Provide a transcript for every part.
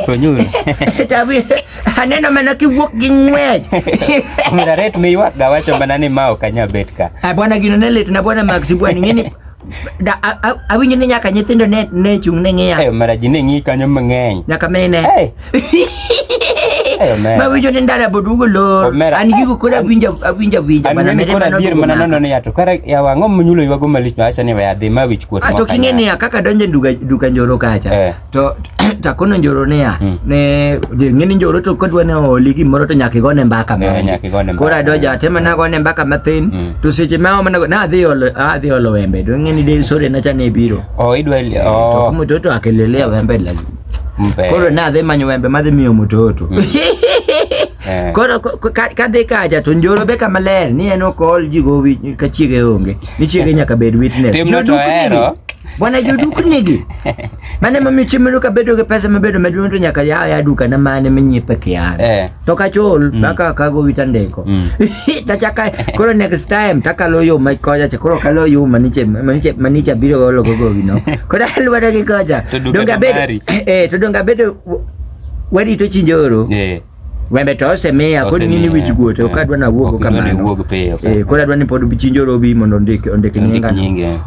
Konyul. Tapi aneno mana kiwuok gi ng'wech. Miraret miywak ga wacho mana ni ma ok anya bet ka. Bwana gino ne lit na bwana Max bwana ng'eni awinjo ni nyaka nyithindo ne chung ne ng'iya. Mara ji ne ng'i kanyo mang'eny. Nyaka mene. Ma winjo ni ndara bodugo lor. An gigo koda awinja mana mere mana nono ne yato. Kara ya wang'o munyulo ywago malich acha ni ya dhi ma wich kuot mo. To king'e ni kaka donje duka njoro kacha. To takono njoro ne ya. Ne ng'eni njoro to kodwa ne oli gimoro to nyaka igone mbaka. Kora doja tema na gone mbaka mathin. To seche ma mana na adhi olo wembe. To ng'eni de sore na cha ne biro. Idwa to mtoto akelelea wembe la. Koro na adhi manyo wembe madhi miyo mtoto. Koro kadhi kacha to njoro be kama ler ni eno kol jigo ka chiege onge. Ni chiege nyaka bed witness. Timno to ero. Bwana joduk nigi. Mane mami chimelo ka bedo ge pesa mabedo maduong to nyaka ya duka na mane menyipe kiana. To kachol baka kago witandeko. Tachaka koro next time takaloyo mai koja cha koro kaloyo maniche biro golo gogo gino. Kora alwada ge koja. Donga bedo wadi to chinjoro. Wembe to semea kodi nini wich guote okadwa na wuogo kamano. Kora dwa ni pod bichinjoro bi mondo ondike nyinga.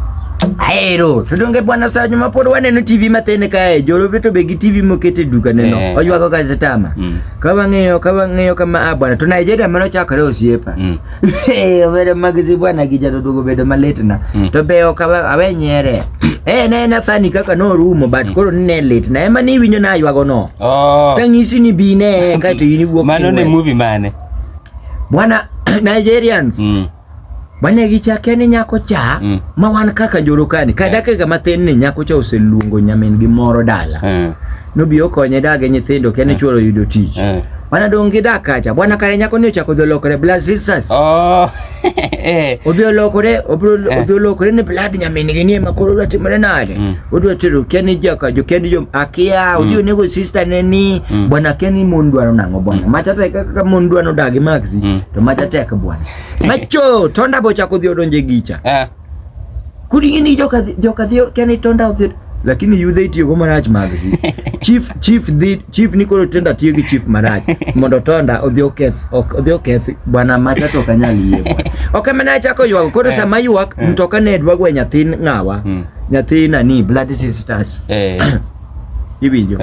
Aero to donge bwana Sanyo mapod waneno TV matene kae joro beto be gi TV mokete duka neno oywago gazetama kawa ng'eyo kama bwana to Nigeria mano chakore osiepa obere magzi bwana gi jado dugo bedo maletna to be okawa awenyere na fani kaka no rumo but koro ne lit na ema ni winyo na ywago no tangisi ni bine ka to yini wuok mano ne movie mane bwana Nigerians Bwana gichake ni nyako cha ma wan kaka jorokani kadake ga mathin ni nyako cha oseluongo nyamin gi moro dala no bi okonye dage nyithindo kene chuoro yudo tich bwana dongi daka cha bwana kare nyako ni ochako dholokore blood sisters odholokore ne blood nyamin gi ni makoro ratimore nade odwa tero kene jaka jo kene jo akia odio nego sister neni bwana kene mondwaro nango bwana machata kaka mondwaro dage maxi to machata ka bwana macho tonda bocha kodhi odonje gicha kudi ngini joka dhio kene tonda odhi lakini yudhe itiyo go marach magzi chief nikolo tenda tiyo gi chief marach mondo tonda odhi oketh bwana macha to kanyali ye bwana okemana chako ywago koro sama ywak mtoka ne dwagwe nyathin ng'awa nyathina ni blood sisters ibinjo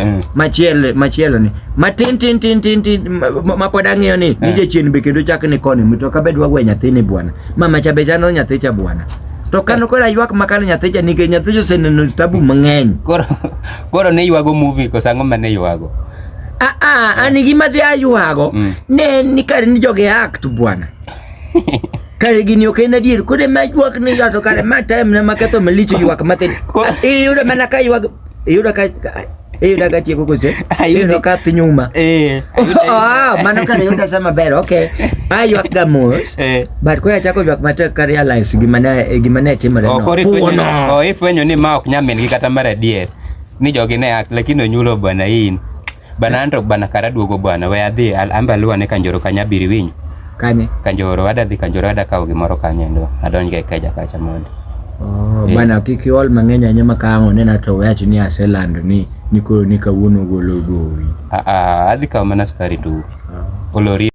machielo ni matin mapoda ng'iyo ni nije chien be kendo chak ni koni mtoka be dwagwe nyathini bwana mama cha bechano nyathicha bwana to kano kora ywak makano nyathicha nike nyathicho seneno tabu mang'eny koro ne ywago movie ko sango mane ywago ani gima dhi aywago ne ni kare ni joge act bwana kare gini okena dier kode ma ywak ni gato kare ma time na maketho malicho ywak mathin yuda mana ka ywak yuda ka tieko kose yuda ka pinyuma mano kare yuda sama ber okay ywak gamos but ko achako ywak matek ka realize gimane timore no ifwenyo ni ma ok nyamin gi kata mara dier ni jogi ne ak lakini onyulo bwana in bana anto bana kara duogo bwana we adhi amba luwane kanjoro kanya biri winyo kanye kanjoro ada kawo gimoro kanye ndo adonje keja kacha mondo bana kikiol mang'eny anya makango nena to wacho ni aselando ni koro ni kawuono golo gowi adhi kawo mana sukari tu olori